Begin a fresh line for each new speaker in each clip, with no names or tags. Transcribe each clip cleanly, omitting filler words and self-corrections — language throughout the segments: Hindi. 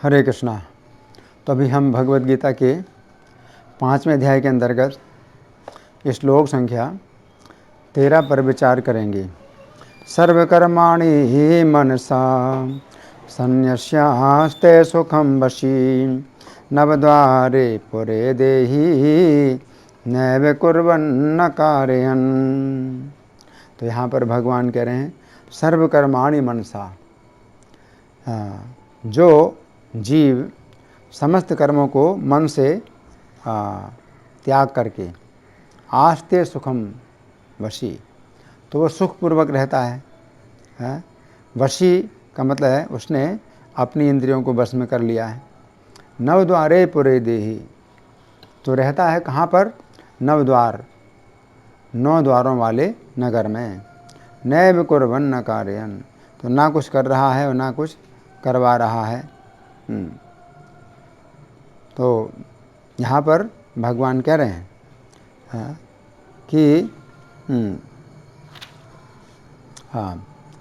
हरे कृष्णा। तो अभी हम भगवद गीता के 5वें अध्याय के अंतर्गत श्लोक संख्या 13 पर विचार करेंगे। सर्वकर्माणि मनसा संन्यस्यास्ते सुखं वशी नवद्वारे पुरे देहि नैव कुर्वन्न कारयन्। तो यहाँ पर भगवान कह रहे हैं सर्वकर्माणि मनसा, जो जीव समस्त कर्मों को मन से त्याग करके आस्ते सुखम वशी, तो वो सुखपूर्वक रहता है। वशी का मतलब है उसने अपनी इंद्रियों को वश में कर लिया है। नवद्वारे पुरे देहि, तो रहता है कहाँ पर? नवद्वार, 9 द्वारों वाले नगर में। नैव कुर्वन्न कारयन्, तो ना कुछ कर रहा है और ना कुछ करवा रहा है। तो यहाँ पर भगवान कह रहे हैं कि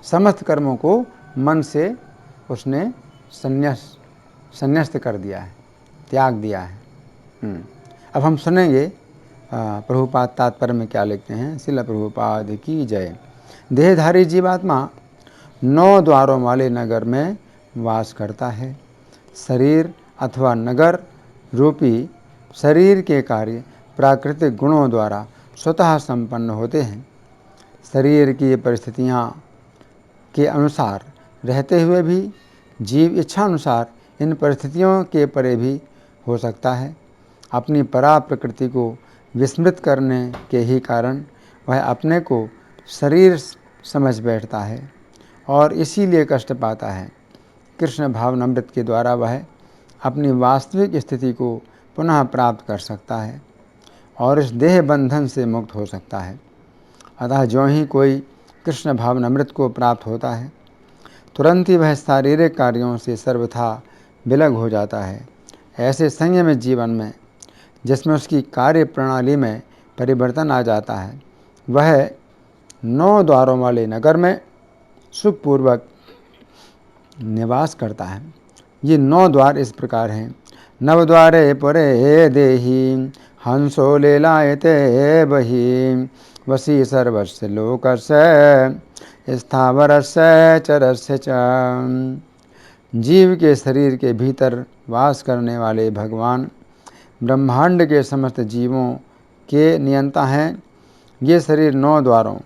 समस्त कर्मों को मन से उसने संन्यस्त कर दिया है, त्याग दिया है। अब हम सुनेंगे प्रभुपाद तात्पर्य में क्या लिखते हैं। श्रील प्रभुपाद की जय। देहधारी जीवात्मा 9 द्वारों वाले नगर में वास करता है। शरीर अथवा नगर रूपी शरीर के कार्य प्राकृतिक गुणों द्वारा स्वतः संपन्न होते हैं। शरीर की परिस्थितियाँ के अनुसार रहते हुए भी जीव इच्छानुसार इन परिस्थितियों के परे भी हो सकता है। अपनी परा प्रकृति को विस्मृत करने के ही कारण वह अपने को शरीर समझ बैठता है और इसीलिए कष्ट पाता है। कृष्ण भावनामृत के द्वारा वह अपनी वास्तविक स्थिति को पुनः प्राप्त कर सकता है और इस देह बंधन से मुक्त हो सकता है। अतः जो ही कोई कृष्ण भावनामृत को प्राप्त होता है, तुरंत ही वह शारीरिक कार्यों से सर्वथा विलग हो जाता है। ऐसे संयमित जीवन में जिसमें उसकी कार्य प्रणाली में परिवर्तन आ जाता है, वह 9 द्वारों वाले नगर में सुखपूर्वक निवास करता है। ये 9 द्वार इस प्रकार हैं। नवद्वारे पुरे देहि हंसो लेलायते बहि वशी सर्वस्य लोकस्य स्थावरस्य चरस्य च। जीव के शरीर के भीतर वास करने वाले भगवान ब्रह्मांड के समस्त जीवों के नियंता हैं। ये शरीर 9 द्वारों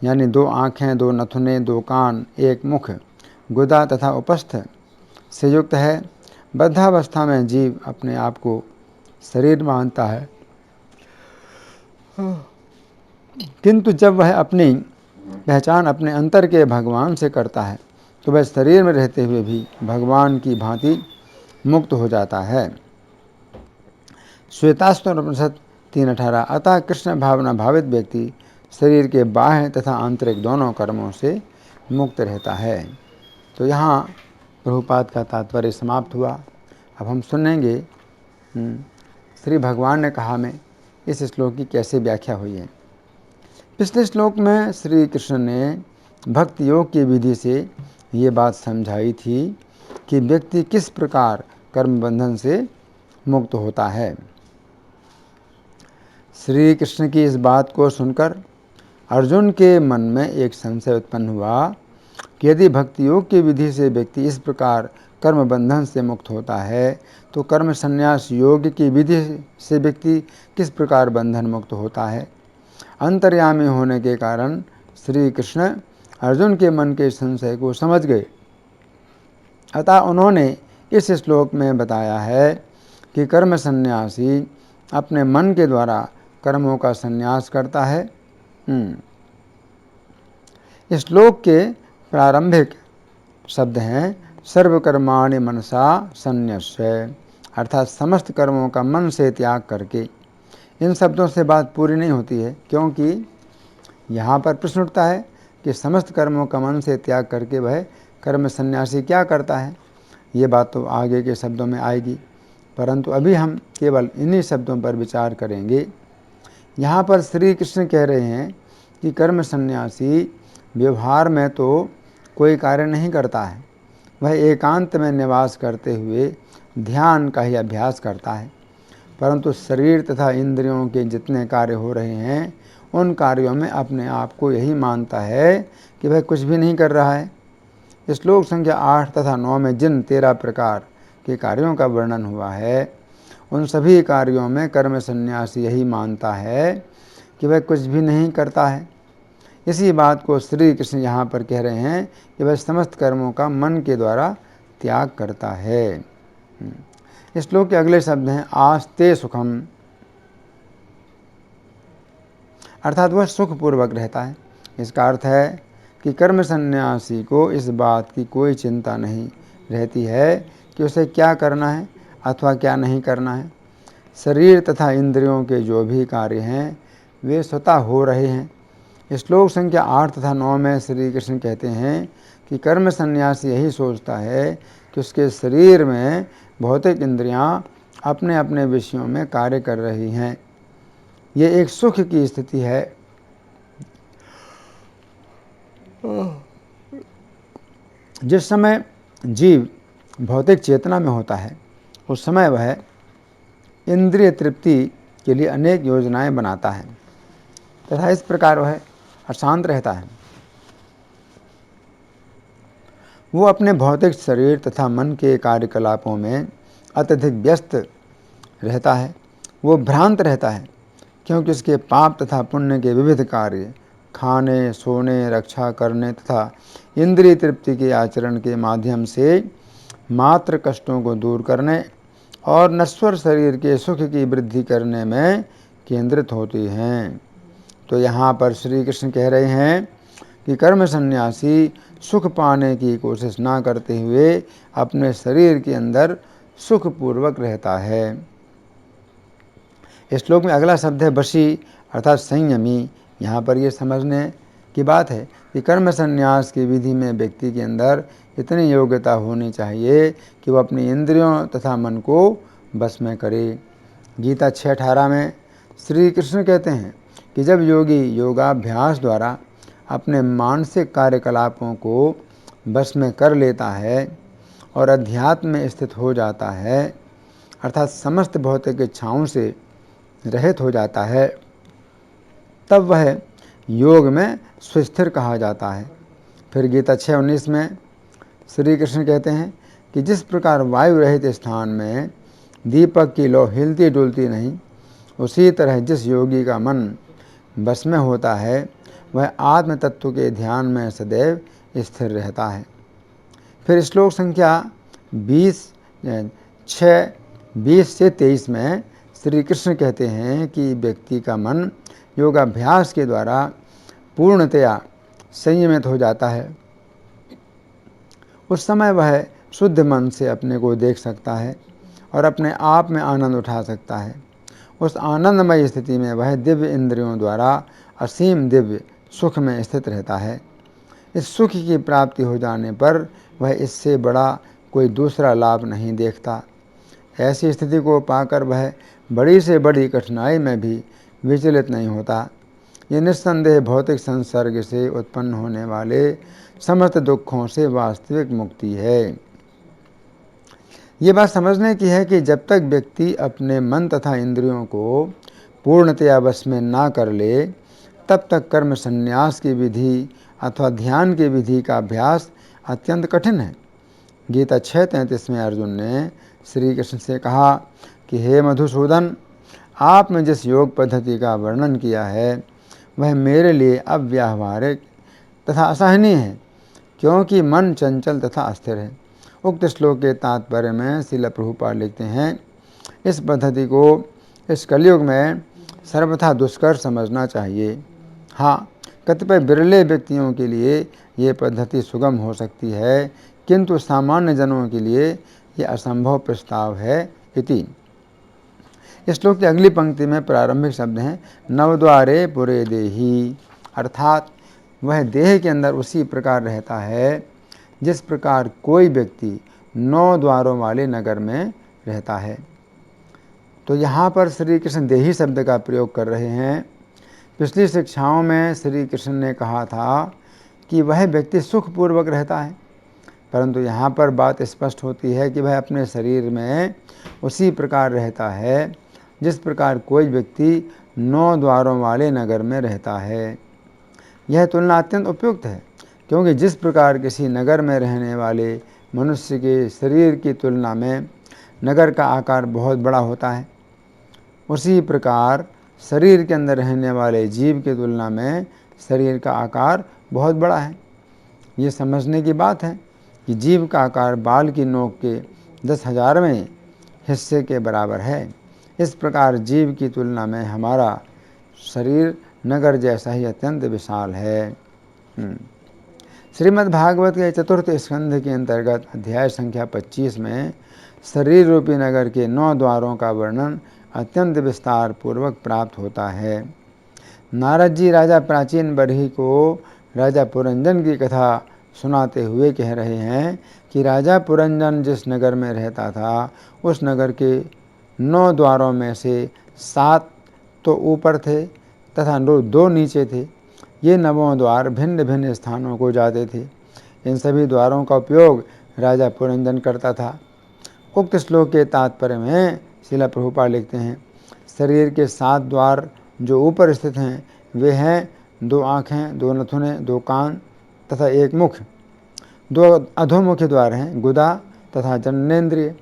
यानी 2 आँखें, 2 नथुने, 2 कान, 1 मुख, गुदा तथा उपस्थ से युक्त है। बद्धावस्था में जीव अपने आप को शरीर मानता है, किंतु जब वह अपनी पहचान अपने अंतर के भगवान से करता है तो वह शरीर में रहते हुए भी भगवान की भांति मुक्त हो जाता है। श्वेताश्वर उपनिषद 3:18। अतः कृष्ण भावना भावित व्यक्ति शरीर के बाह्य तथा आंतरिक दोनों कर्मों से मुक्त रहता है। तो यहाँ प्रभुपाद का तात्पर्य समाप्त हुआ। अब हम सुनेंगे श्री भगवान ने कहा में इस श्लोक की कैसे व्याख्या हुई है। पिछले श्लोक में श्री कृष्ण ने भक्ति योग की विधि से ये बात समझाई थी कि व्यक्ति किस प्रकार कर्म बंधन से मुक्त होता है। श्री कृष्ण की इस बात को सुनकर अर्जुन के मन में एक संशय उत्पन्न हुआ कि यदि भक्ति योग की विधि से व्यक्ति इस प्रकार कर्म बंधन से मुक्त होता है तो कर्म संन्यास योग की विधि से व्यक्ति किस प्रकार बंधन मुक्त होता है। अंतर्यामी होने के कारण श्री कृष्ण अर्जुन के मन के संशय को समझ गए। अतः उन्होंने इस श्लोक में बताया है कि कर्म संन्यासी अपने मन के द्वारा कर्मों का संन्यास करता है। इस श्लोक के प्रारंभिक शब्द हैं सर्वकर्माणि मनसा संन्यस्य, अर्थात समस्त कर्मों का मन से त्याग करके। इन शब्दों से बात पूरी नहीं होती है, क्योंकि यहाँ पर प्रश्न उठता है कि समस्त कर्मों का मन से त्याग करके वह कर्म सन्यासी क्या करता है। ये बात तो आगे के शब्दों में आएगी, परंतु अभी हम केवल इन्हीं शब्दों पर विचार करेंगे। यहाँ पर श्री कृष्ण कह रहे हैं कि कर्म सन्यासी व्यवहार में तो कोई कार्य नहीं करता है, वह एकांत में निवास करते हुए ध्यान का ही अभ्यास करता है, परंतु शरीर तथा इंद्रियों के जितने कार्य हो रहे हैं उन कार्यों में अपने आप को यही मानता है कि वह कुछ भी नहीं कर रहा है। श्लोक संख्या 8 तथा 9 में जिन 13 प्रकार के कार्यों का वर्णन हुआ है उन सभी कार्यों में कर्म संन्यासी यही मानता है कि वह कुछ भी नहीं करता है। इसी बात को श्री कृष्ण यहाँ पर कह रहे हैं कि वह समस्त कर्मों का मन के द्वारा त्याग करता है। इस श्लोक के अगले शब्द हैं आस्ते सुखम, अर्थात वह सुखपूर्वक रहता है। इसका अर्थ है कि कर्म संन्यासी को इस बात की कोई चिंता नहीं रहती है कि उसे क्या करना है अथवा क्या नहीं करना है। शरीर तथा इंद्रियों के जो भी कार्य हैं वे स्वतः हो रहे हैं। श्लोक संख्या 8 तथा 9 में श्री कृष्ण कहते हैं कि कर्म संन्यासी यही सोचता है कि उसके शरीर में भौतिक इंद्रियां अपने अपने विषयों में कार्य कर रही हैं। ये एक सुख की स्थिति है। जिस समय जीव भौतिक चेतना में होता है उस समय वह इंद्रिय तृप्ति के लिए अनेक योजनाएं बनाता है तथा इस प्रकार वह अशांत रहता है। वो अपने भौतिक शरीर तथा मन के कार्यकलापों में अत्यधिक व्यस्त रहता है। वो भ्रांत रहता है क्योंकि उसके पाप तथा पुण्य के विविध कार्य खाने, सोने, रक्षा करने तथा इंद्रिय तृप्ति के आचरण के माध्यम से मात्र कष्टों को दूर करने और नश्वर शरीर के सुख की वृद्धि करने में केंद्रित होती हैं। तो यहाँ पर श्री कृष्ण कह रहे हैं कि कर्म संन्यासी सुख पाने की कोशिश ना करते हुए अपने शरीर के अंदर सुखपूर्वक रहता है। इस श्लोक में अगला शब्द है वशी, अर्थात संयमी। यहाँ पर ये समझने की बात है कि कर्म संन्यास की विधि में व्यक्ति के अंदर इतनी योग्यता होनी चाहिए कि वह अपनी इंद्रियों तथा मन को बस में करे। गीता 6:18 में श्री कृष्ण कहते हैं कि जब योगी योगाभ्यास द्वारा अपने मानसिक कार्यकलापों को बस में कर लेता है और अध्यात्म में स्थित हो जाता है, अर्थात समस्त भौतिक इच्छाओं से रहित हो जाता है, तब वह योग में सुस्थिर कहा जाता है। फिर गीता 6:19 में श्री कृष्ण कहते हैं कि जिस प्रकार वायु रहित स्थान में दीपक की लौ हिलती डुलती नहीं, उसी तरह जिस योगी का मन बस में होता है वह आत्म तत्व के ध्यान में सदैव स्थिर रहता है। फिर श्लोक संख्या 20 से 23 में श्री कृष्ण कहते हैं कि व्यक्ति का मन योगाभ्यास के द्वारा पूर्णतया संयमित हो जाता है। उस समय वह शुद्ध मन से अपने को देख सकता है और अपने आप में आनंद उठा सकता है। उस आनंदमय स्थिति में वह दिव्य इंद्रियों द्वारा असीम दिव्य सुख में स्थित रहता है। इस सुख की प्राप्ति हो जाने पर वह इससे बड़ा कोई दूसरा लाभ नहीं देखता। ऐसी स्थिति को पाकर वह बड़ी से बड़ी कठिनाई में भी विचलित नहीं होता। ये निस्संदेह भौतिक संसर्ग से उत्पन्न होने वाले समस्त दुखों से वास्तविक मुक्ति है। ये बात समझने की है कि जब तक व्यक्ति अपने मन तथा इंद्रियों को पूर्णतया वश में ना कर ले, तब तक कर्म संन्यास की विधि अथवा ध्यान की विधि का अभ्यास अत्यंत कठिन है। गीता 6:33 में अर्जुन ने श्री कृष्ण से कहा कि हे मधुसूदन, आपने जिस योग पद्धति का वर्णन किया है वह मेरे लिए अव्यावहारिक तथा असहनीय है, क्योंकि मन चंचल तथा अस्थिर है। उक्त श्लोक के तात्पर्य में श्रील प्रभुपाद लिखते हैं, इस पद्धति को इस कलयुग में सर्वथा दुष्कर समझना चाहिए। हाँ, कतिपय बिरले व्यक्तियों के लिए ये पद्धति सुगम हो सकती है, किंतु सामान्य जनों के लिए ये असंभव प्रस्ताव है। इति इस श्लोक की अगली पंक्ति में प्रारंभिक शब्द हैं नवद्वारे पुरे देही, अर्थात वह देह के अंदर उसी प्रकार रहता है जिस प्रकार कोई व्यक्ति 9 द्वारों वाले नगर में रहता है। तो यहाँ पर श्री कृष्ण देही शब्द का प्रयोग कर रहे हैं। पिछली शिक्षाओं में श्री कृष्ण ने कहा था कि वह व्यक्ति सुखपूर्वक रहता है, परंतु यहाँ पर बात स्पष्ट होती है कि वह अपने शरीर में उसी प्रकार रहता है जिस प्रकार कोई व्यक्ति 9 द्वारों वाले नगर में रहता है। यह तुलना अत्यंत उपयुक्त है, क्योंकि जिस प्रकार किसी नगर में रहने वाले मनुष्य के शरीर की तुलना में नगर का आकार बहुत बड़ा होता है, उसी प्रकार शरीर के अंदर रहने वाले जीव की तुलना में शरीर का आकार बहुत बड़ा है। ये समझने की बात है कि जीव का आकार बाल की नोक के 10,000वें हिस्से के बराबर है। इस प्रकार जीव की तुलना में हमारा शरीर नगर जैसा ही अत्यंत विशाल है। श्रीमद् भागवत के 4th स्कंध के अंतर्गत अध्याय संख्या 25 में शरीर रूपी नगर के 9 द्वारों का वर्णन अत्यंत विस्तार पूर्वक प्राप्त होता है। नारद जी राजा प्राचीन बरही को राजा पुरंजन की कथा सुनाते हुए कह रहे हैं कि राजा पुरंजन जिस नगर में रहता था, उस नगर के 9 द्वारों में से 7 तो ऊपर थे तथा 2 नीचे थे। ये 9 द्वार भिन्न भिन्न स्थानों को जाते थे। इन सभी द्वारों का उपयोग राजा पुरंजन करता था। उक्त श्लोक के तात्पर्य में श्रील प्रभुपाद लिखते हैं, शरीर के 7 द्वार जो ऊपर स्थित हैं वे हैं 2 आँखें, 2 नथुने, 2 कान तथा 1 मुख। 2 अधोमुखी द्वार हैं, गुदा तथा जननेन्द्रिय।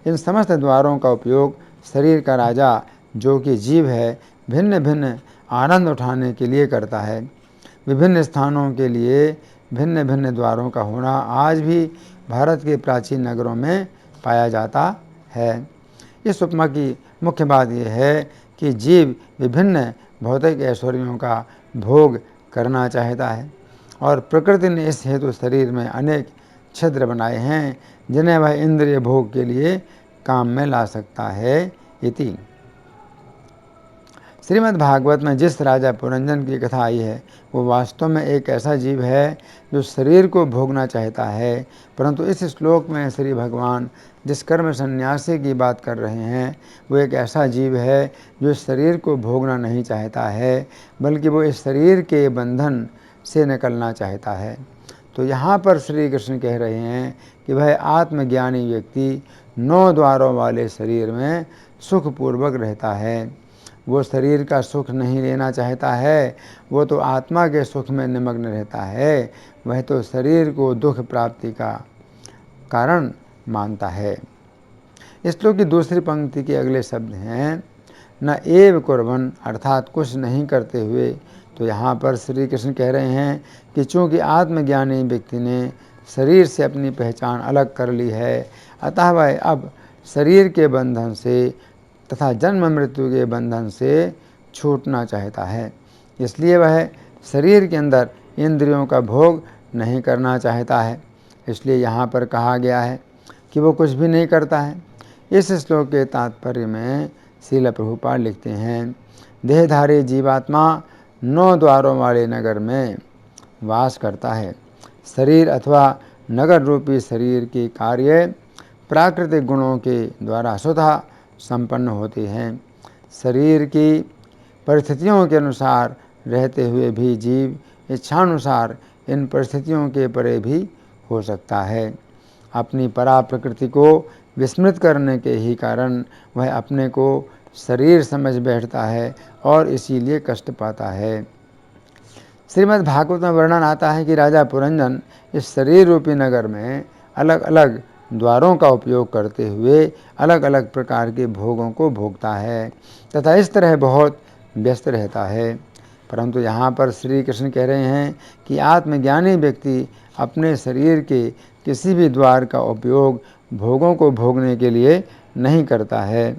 इन समस्त द्वारों का उपयोग शरीर का राजा जो कि जीव है भिन्न भिन्न आनंद उठाने के लिए करता है। विभिन्न स्थानों के लिए भिन्न भिन्न द्वारों का होना आज भी भारत के प्राचीन नगरों में पाया जाता है। इस उपमा की मुख्य बात यह है कि जीव विभिन्न भौतिक ऐश्वर्यों का भोग करना चाहता है और प्रकृति ने इस हेतु शरीर में अनेक छिद्र बनाए हैं जिन्हें वह इंद्रिय भोग के लिए काम में ला सकता है। इति श्रीमद् भागवत में जिस राजा पुरंजन की कथा आई है वो वास्तव में एक ऐसा जीव है जो शरीर को भोगना चाहता है, परंतु इस श्लोक में श्री भगवान जिस कर्म संन्यासी की बात कर रहे हैं वो एक ऐसा जीव है जो शरीर को भोगना नहीं चाहता है, बल्कि वो इस शरीर के बंधन से निकलना चाहता है। तो यहाँ पर श्री कृष्ण कह रहे हैं कि वह आत्मज्ञानी व्यक्ति 9 द्वारों वाले शरीर में सुखपूर्वक रहता है। वो शरीर का सुख नहीं लेना चाहता है, वो तो आत्मा के सुख में निमग्न रहता है। वह तो शरीर को दुख प्राप्ति का कारण मानता है। इस श्लोक की दूसरी पंक्ति के अगले शब्द हैं न एव कुर्बन, अर्थात कुछ नहीं करते हुए। तो यहाँ पर श्री कृष्ण कह रहे हैं कि चूँकि आत्मज्ञानी व्यक्ति ने शरीर से अपनी पहचान अलग कर ली है, अतः वह अब शरीर के बंधन से तथा जन्म मृत्यु के बंधन से छूटना चाहता है। इसलिए वह शरीर के अंदर इंद्रियों का भोग नहीं करना चाहता है। इसलिए यहाँ पर कहा गया है कि वो कुछ भी नहीं करता है। इस श्लोक के तात्पर्य में श्रील प्रभुपाद लिखते हैं, देहधारी जीवात्मा 9 द्वारों वाले नगर में वास करता है। शरीर अथवा नगर रूपी शरीर के कार्य प्राकृतिक गुणों के द्वारा स्वतः संपन्न होते हैं। शरीर की परिस्थितियों के अनुसार रहते हुए भी जीव इच्छानुसार इन परिस्थितियों के परे भी हो सकता है। अपनी परा प्रकृति को विस्मृत करने के ही कारण वह अपने को शरीर समझ बैठता है और इसीलिए कष्ट पाता है। श्रीमद् भागवत में वर्णन आता है कि राजा पुरंजन इस शरीर रूपी नगर में अलग अलग द्वारों का उपयोग करते हुए अलग अलग प्रकार के भोगों को भोगता है तथा इस तरह बहुत व्यस्त रहता है। परंतु यहाँ पर श्री कृष्ण कह रहे हैं कि आत्मज्ञानी व्यक्ति अपने शरीर के किसी भी द्वार का उपयोग भोगों को भोगने के लिए नहीं करता है।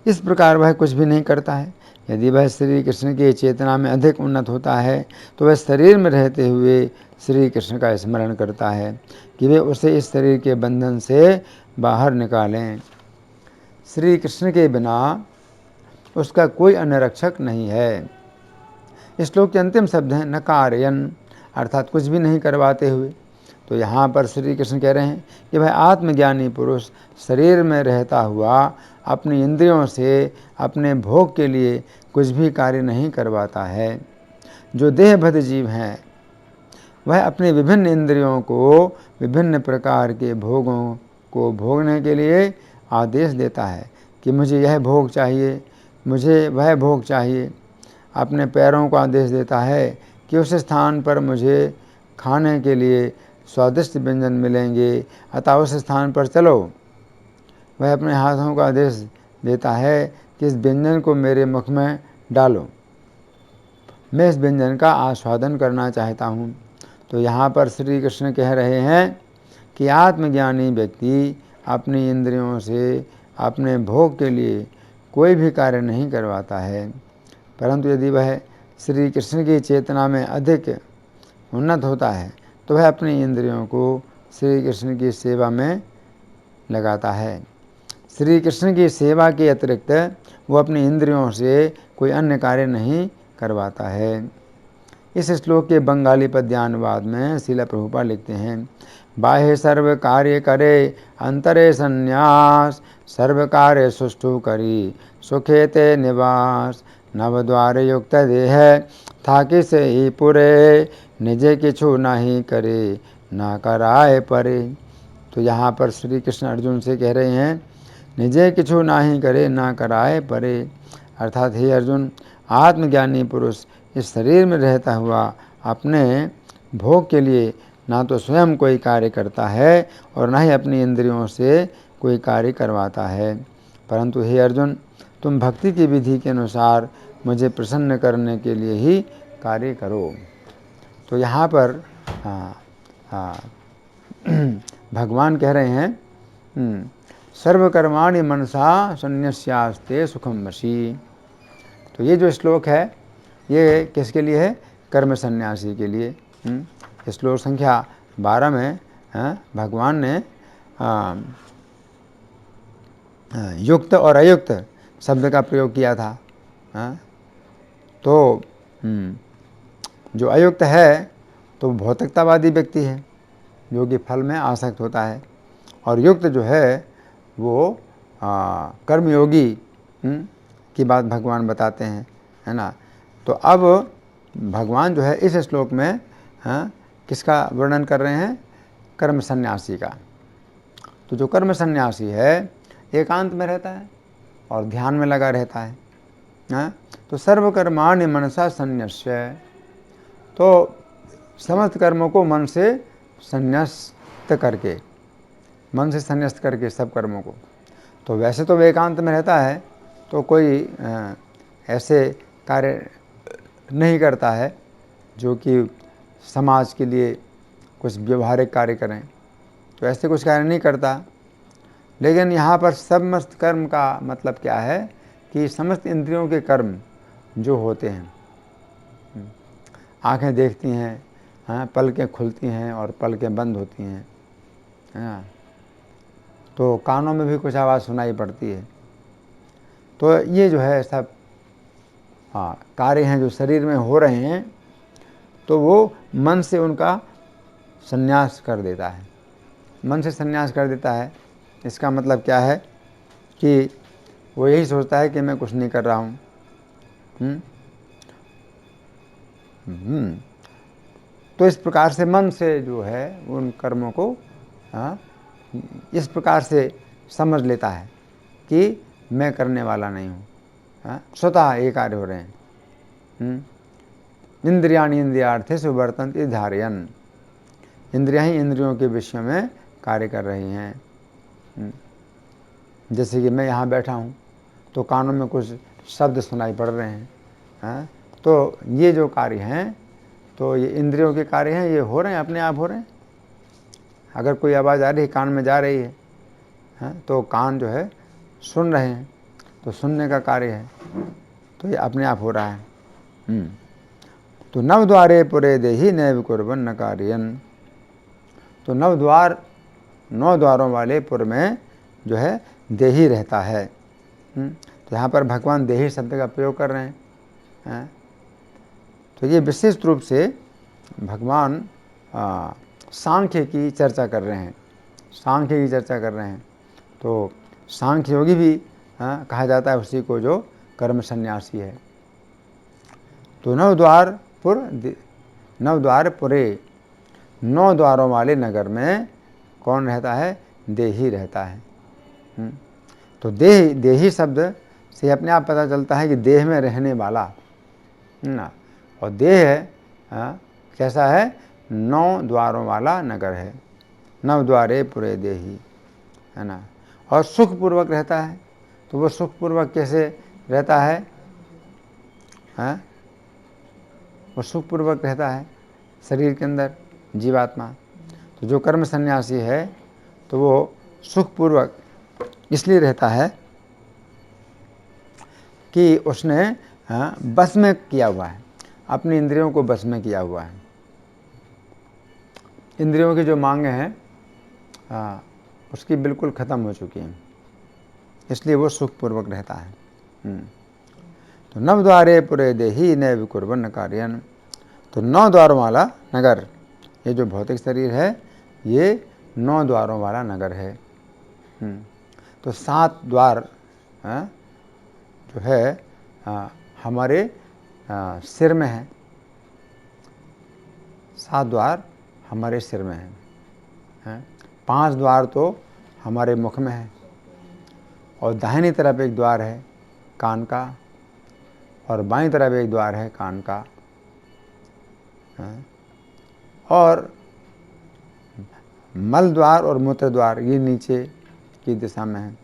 इस प्रकार वह कुछ भी नहीं करता है। यदि वह श्री कृष्ण की चेतना में अधिक उन्नत होता है तो वह शरीर में रहते हुए श्री कृष्ण का स्मरण करता है कि वे उसे इस शरीर के बंधन से बाहर निकालें। श्री कृष्ण के बिना उसका कोई अन्य रक्षक नहीं है। इस श्लोक के अंतिम शब्द हैं न कारयन, अर्थात कुछ भी नहीं करवाते हुए। तो यहाँ पर श्री कृष्ण कह रहे हैं कि वह आत्मज्ञानी पुरुष शरीर में रहता हुआ अपनी इंद्रियों से अपने भोग के लिए कुछ भी कार्य नहीं करवाता है। जो देहबद्ध जीव हैं वह अपनी विभिन्न इंद्रियों को विभिन्न प्रकार के भोगों को भोगने के लिए आदेश देता है कि मुझे यह भोग चाहिए, मुझे वह भोग चाहिए। अपने पैरों को आदेश देता है कि उस स्थान पर मुझे खाने के लिए स्वादिष्ट व्यंजन मिलेंगे, अतः उस स्थान पर चलो। वह अपने हाथों का आदेश देता है कि इस व्यंजन को मेरे मुख में डालो, मैं इस व्यंजन का आस्वादन करना चाहता हूँ। तो यहाँ पर श्री कृष्ण कह रहे हैं कि आत्मज्ञानी व्यक्ति अपनी इंद्रियों से अपने भोग के लिए कोई भी कार्य नहीं करवाता है, परंतु यदि वह श्री कृष्ण की चेतना में अधिक उन्नत होता है तो वह अपनी इंद्रियों को श्री कृष्ण की सेवा में लगाता है। श्री कृष्ण की सेवा के अतिरिक्त वो अपनी इंद्रियों से कोई अन्य कार्य नहीं करवाता है। इस श्लोक के बंगाली पद्यानुवाद में श्रील प्रभुपाद लिखते हैं, बाह्य सर्व कार्य करे अंतरे संन्यास, सर्व कार्य सुष्ठु करी सुखे ते निवास, नवद्वार युक्त देह थाकी से ही पुरे, निजे किछु नहीं करे ना कराए परे। तो यहाँ पर श्री कृष्ण अर्जुन से कह रहे हैं, निजे किछु नाही करे ना कराए परे, अर्थात हे अर्जुन, आत्मज्ञानी पुरुष इस शरीर में रहता हुआ अपने भोग के लिए ना तो स्वयं कोई कार्य करता है और ना ही अपनी इंद्रियों से कोई कार्य करवाता है, परंतु हे अर्जुन, तुम भक्ति की विधि के अनुसार मुझे प्रसन्न करने के लिए ही कार्य करो। तो यहाँ पर भगवान कह रहे हैं, सर्वकर्माणि मनसा संन्यस्यास्ते सुखम वशी। तो ये जो श्लोक है ये किसके लिए है? कर्म सन्यासी के लिए। श्लोक संख्या 12 में भगवान ने युक्त और अयुक्त शब्द का प्रयोग किया था। तो जो अयुक्त है तो भौतिकतावादी व्यक्ति है जो कि फल में आसक्त होता है, और युक्त जो है वो कर्मयोगी की बात भगवान बताते हैं, है ना। तो अब भगवान जो है इस श्लोक में किसका वर्णन कर रहे हैं? कर्म सन्यासी का। तो जो कर्म सन्यासी है एकांत में रहता है और ध्यान में लगा रहता है। तो सर्वकर्माणि मनसा संन्यस्य, तो समस्त कर्मों को मन से संन्यस्त करके, मन से संन्यस्त करके सब कर्मों को। तो वैसे तो वे एकांत में रहता है तो कोई ऐसे कार्य नहीं करता है जो कि समाज के लिए कुछ व्यवहारिक कार्य करें, तो ऐसे कुछ कार्य नहीं करता। लेकिन यहाँ पर समस्त कर्म का मतलब क्या है कि समस्त इंद्रियों के कर्म जो होते हैं, आँखें देखती हैं, पलकें खुलती हैं और पलकें बंद होती हैं, तो कानों में भी कुछ आवाज़ सुनाई पड़ती है। तो ये जो है सब कार्य हैं जो शरीर में हो रहे हैं, तो वो मन से उनका संन्यास कर देता है। मन से संन्यास कर देता है, इसका मतलब क्या है कि वो यही सोचता है कि मैं कुछ नहीं कर रहा हूँ। तो इस प्रकार से मन से जो है उन कर्मों को इस प्रकार से समझ लेता है कि मैं करने वाला नहीं हूँ, स्वतः ये कार्य हो रहे हैं। इंद्रियाणि इंद्रियार्थेषु वर्तन्ते धारयन्, इंद्रियाँ ही इंद्रियों के विषय में कार्य कर रही हैं। जैसे कि मैं यहाँ बैठा हूँ तो कानों में कुछ शब्द सुनाई पड़ रहे हैं, तो ये जो कार्य हैं तो ये इंद्रियों के कार्य हैं, ये हो रहे हैं, अपने आप हो रहे हैं। अगर कोई आवाज़ आ रही है, कान में जा रही है, तो कान जो है सुन रहे हैं, तो सुनने का कार्य है, तो ये अपने आप हो रहा है। तो नवद्वारे पुरे देहि नैव कुर्वन् न कार्यन्, तो नौ द्वारों वाले पुर में जो है देही रहता है। तो यहाँ पर भगवान देही शब्द का प्रयोग कर रहे हैं। तो ये विशिष्ट रूप से भगवान सांख्य की चर्चा कर रहे हैं, सांख्य की चर्चा कर रहे हैं। तो सांख्य योगी भी कहा जाता है उसी को जो कर्म सन्यासी है। तो नवद्वार पुरे, 9 द्वारों वाले नगर में कौन रहता है? देही रहता है। तो देही शब्द से अपने आप पता चलता है कि देह में रहने वाला ना। और देह कैसा है? 9 द्वारों वाला नगर है। 9 द्वारे पुरे देही, है ना। और सुखपूर्वक रहता है। तो वो सुखपूर्वक कैसे रहता है? वो सुखपूर्वक रहता है शरीर के अंदर, जीवात्मा। तो जो कर्म सन्यासी है तो वो सुखपूर्वक इसलिए रहता है कि उसने बस में किया हुआ है, अपनी इंद्रियों को बस में किया हुआ है। इंद्रियों की जो मांगें हैं उसकी बिल्कुल ख़त्म हो चुकी हैं, इसलिए वो सुखपूर्वक रहता है। तो 9 द्वारे पुरे देही नैव कुर्वन् कार्यन्। तो 9 द्वारों वाला नगर, ये जो भौतिक शरीर है ये 9 द्वारों वाला नगर है। तो 7 द्वार जो है हमारे सिर में है। 7 द्वार हमारे सिर में है। 5 द्वार तो हमारे मुख में है, और दाहिनी तरफ एक द्वार है कान का, और बाईं तरफ एक द्वार है कान का, और मल द्वार और मूत्र द्वार ये नीचे की दिशा में है।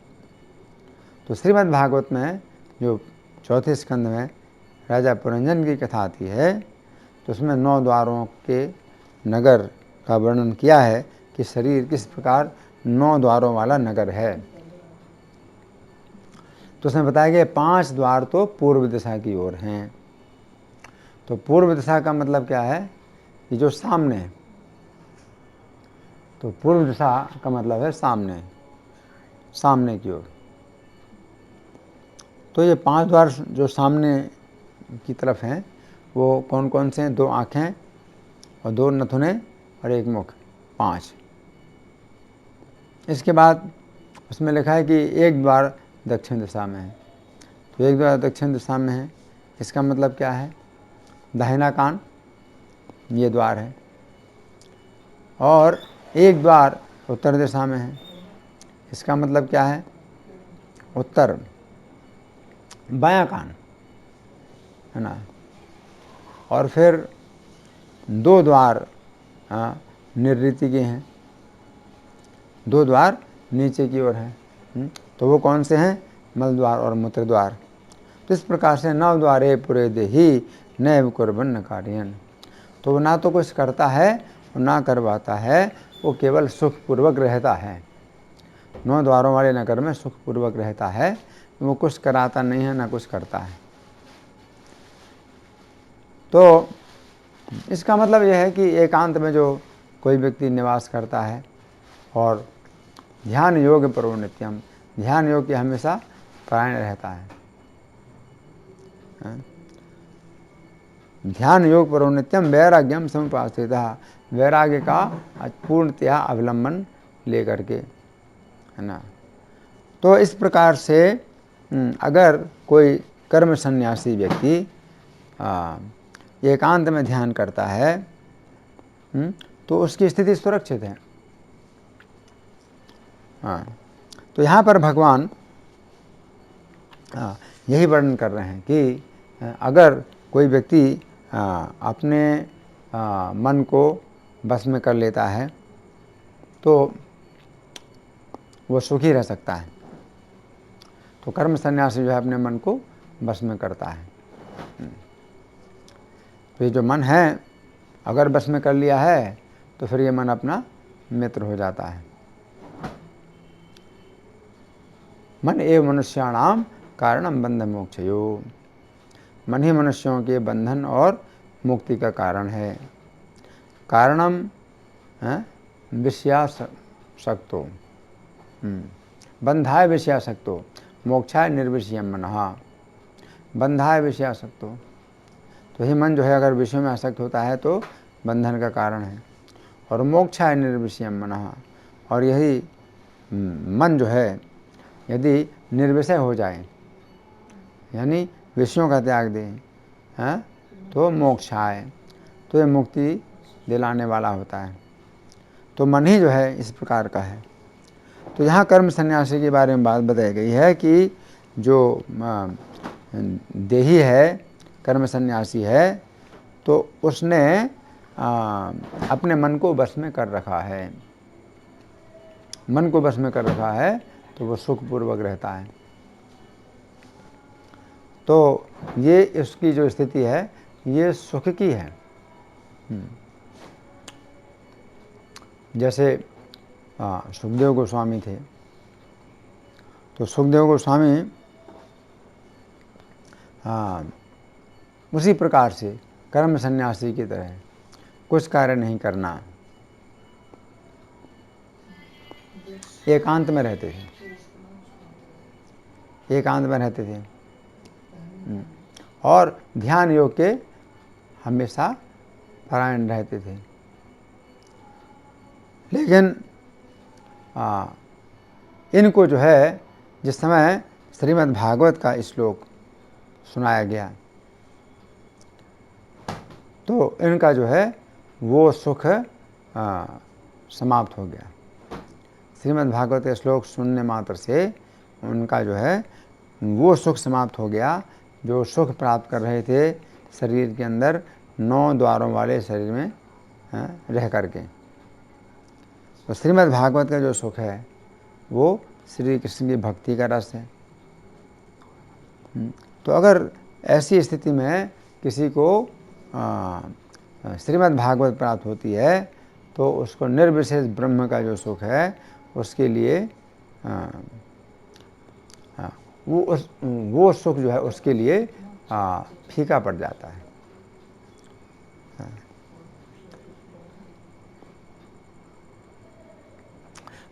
तो श्रीमद् भागवत में जो 4थे स्कंद में राजा पुरंजन की कथा आती है, तो उसमें 9 द्वारों के नगर का वर्णन किया है कि शरीर किस प्रकार 9 द्वारों वाला नगर है। तो उसमें बताया गया 5 द्वार तो पूर्व दिशा की ओर हैं। तो पूर्व दिशा का मतलब क्या है? कि जो सामने है। तो पूर्व दिशा का मतलब है सामने, सामने की ओर। तो ये 5 द्वार जो सामने की तरफ हैं वो कौन कौन से हैं? 2 आँखें और 2 नथुने और 1 मुख, 5। इसके बाद उसमें लिखा है कि 1 द्वार दक्षिण दिशा में है। तो 1 द्वार दक्षिण दिशा में है, इसका मतलब क्या है? दाहिना कान ये द्वार है। और 1 द्वार उत्तर दिशा में है, इसका मतलब क्या है? उत्तर, बायां कान, है ना। और फिर 2 द्वार निर्ऋति के हैं, 2 द्वार नीचे की ओर हैं। तो वो कौन से हैं? मल द्वार और मूत्र द्वार। तो इस प्रकार से 9 द्वारे पुरे देही नैव कुर्वन् कार्यन्। तो वो ना तो कुछ करता है और ना करवाता है, वो केवल सुखपूर्वक रहता है। 9 द्वारों वाले नगर में सुखपूर्वक रहता है, वो कुछ कराता नहीं है ना कुछ करता है। तो इसका मतलब यह है कि एकांत में जो कोई व्यक्ति निवास करता है और ध्यान योग परो नित्यम, ध्यान योग की हमेशा परायण रहता है। ध्यान योग परो नित्यम वैराग्यम समुपास्थितः, वैराग्य का पूर्णतया अवलंबन लेकर के, है ना। तो इस प्रकार से अगर कोई कर्म सन्यासी व्यक्ति एकांत में ध्यान करता है तो उसकी स्थिति सुरक्षित है। तो यहाँ पर भगवान यही वर्णन कर रहे हैं कि अगर कोई व्यक्ति अपने मन को बस में कर लेता है तो वो सुखी रह सकता है। तो कर्म सन्यासी जो है अपने मन को बस में करता है। तो ये जो मन है अगर बस में कर लिया है तो फिर ये मन अपना मित्र हो जाता है। मन एव मनुष्याणाम कारणम बंध मोक्षयो, मन ही मनुष्यों के बंधन और मुक्ति का कारण है। कारणम विषयासक्तो, बंधाय विषयासक्तो मोक्षाय निर्विषयम मनः, बंधाय विषयासक्तो। तो ही मन जो है अगर विषयों में आसक्त होता है तो बंधन का कारण है। और मोक्षाय निर्विषयम मनः, और यही मन जो है यदि निर्विषय हो जाए यानी विषयों का त्याग दे तो मोक्षाय, तो ये मुक्ति दिलाने वाला होता है। तो मन ही जो है इस प्रकार का है। तो यहाँ कर्म सन्यासी के बारे में बात बताई गई है कि जो देही है, कर्म सन्यासी है, तो उसने अपने मन को वश में कर रखा है। मन को वश में कर रखा है तो वो सुखपूर्वक रहता है। तो ये इसकी जो स्थिति है ये सुख की है। जैसे सुखदेव गोस्वामी थे, तो सुखदेव गोस्वामी उसी प्रकार से कर्म सन्यासी की तरह कुछ कार्य नहीं करना, एकांत में रहते थे, एकांत में रहते थे और ध्यान योग के हमेशा परायण रहते थे। लेकिन इनको जो है जिस समय श्रीमद् भागवत का श्लोक सुनाया गया तो इनका जो है वो सुख समाप्त हो गया। श्रीमद् भागवत के श्लोक सुनने मात्र से उनका जो है वो सुख समाप्त हो गया जो सुख प्राप्त कर रहे थे शरीर के अंदर 9 द्वारों वाले शरीर में रह करके। तो श्रीमद् भागवत का जो सुख है वो श्री कृष्ण की भक्ति का रस है। तो अगर ऐसी स्थिति में किसी को श्रीमद् भागवत प्राप्त होती है तो उसको निर्विशेष ब्रह्म का जो सुख है उसके लिए वो सुख जो है उसके लिए फीका पड़ जाता है।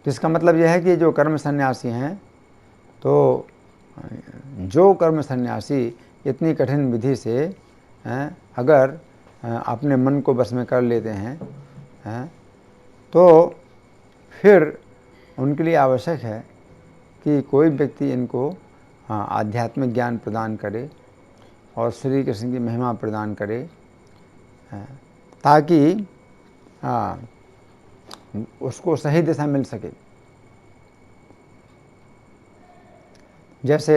तो इसका मतलब यह है कि जो कर्म सन्यासी हैं, तो जो कर्म सन्यासी इतनी कठिन विधि से अगर अपने मन को बस में कर लेते हैं तो फिर उनके लिए आवश्यक है कि कोई व्यक्ति इनको आध्यात्मिक ज्ञान प्रदान करे और श्री कृष्ण की महिमा प्रदान करे ताकि उसको सही दिशा मिल सके। जैसे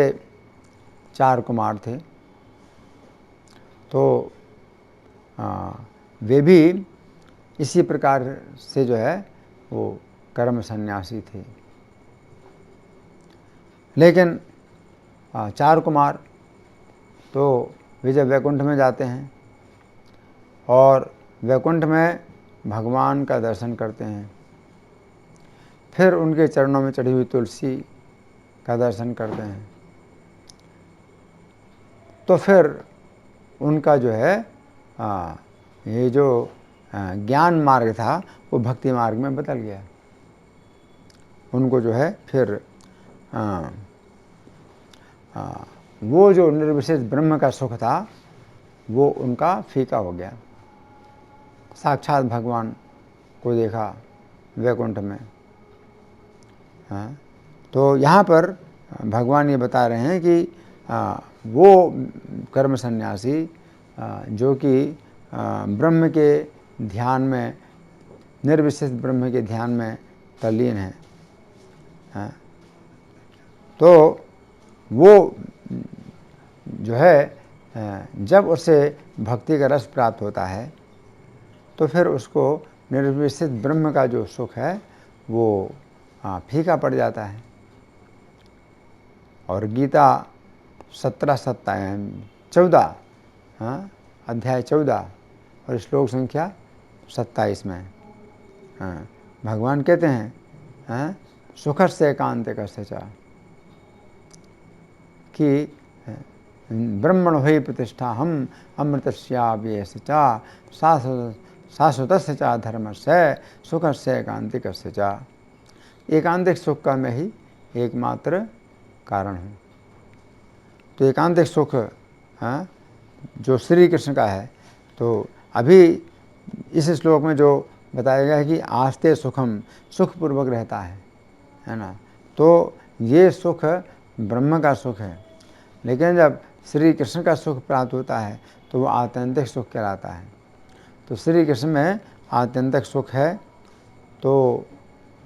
4 कुमार थे, तो वे भी इसी प्रकार से जो है वो कर्म सन्यासी थे। लेकिन 4 कुमार तो वे जब वैकुंठ में जाते हैं और वैकुंठ में भगवान का दर्शन करते हैं, फिर उनके चरणों में चढ़ी हुई तुलसी का दर्शन करते हैं, तो फिर उनका जो है ये जो ज्ञान मार्ग था वो भक्ति मार्ग में बदल गया। उनको जो है फिर वो जो निर्विशेष ब्रह्म का सुख था वो उनका फीका हो गया। साक्षात भगवान को देखा वैकुंठ में। तो यहाँ पर भगवान ये बता रहे हैं कि वो कर्म सन्यासी जो कि ब्रह्म के ध्यान में, निर्विशेष ब्रह्म के ध्यान में तल्लीन है, तो वो जो है जब उसे भक्ति का रस प्राप्त होता है तो फिर उसको निर्विशेष ब्रह्म का जो सुख है वो फीका पड़ जाता है। और गीता 14 अध्याय 14 और श्लोक संख्या 27 में भगवान कहते हैं सुखस्य एकांतिकस्य च कि ब्रह्मणो हि प्रतिष्ठा हम अमृतस्याप्यस्य च शाश्वतस्य च धर्मस्य सुखस्य एकांतिकस्य च। एकांतिक सुख का मैं ही एकमात्र कारण हूँ। तो एकांतिक सुख जो श्री कृष्ण का है, तो अभी इस श्लोक में जो बताया गया है कि आस्ते सुखम, सुखपूर्वक रहता है ना। तो ये सुख ब्रह्म का सुख है, लेकिन जब श्री कृष्ण का सुख प्राप्त होता है तो वो आत्यंतिक सुख कहलाता है। तो श्री कृष्ण में आत्यंतिक सुख है, तो तो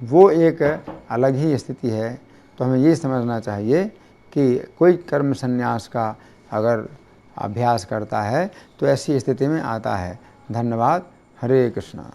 वो एक अलग ही स्थिति है। तो हमें ये समझना चाहिए कि कोई कर्म संन्यास का अगर अभ्यास करता है तो ऐसी स्थिति में आता है। धन्यवाद। हरे कृष्णा।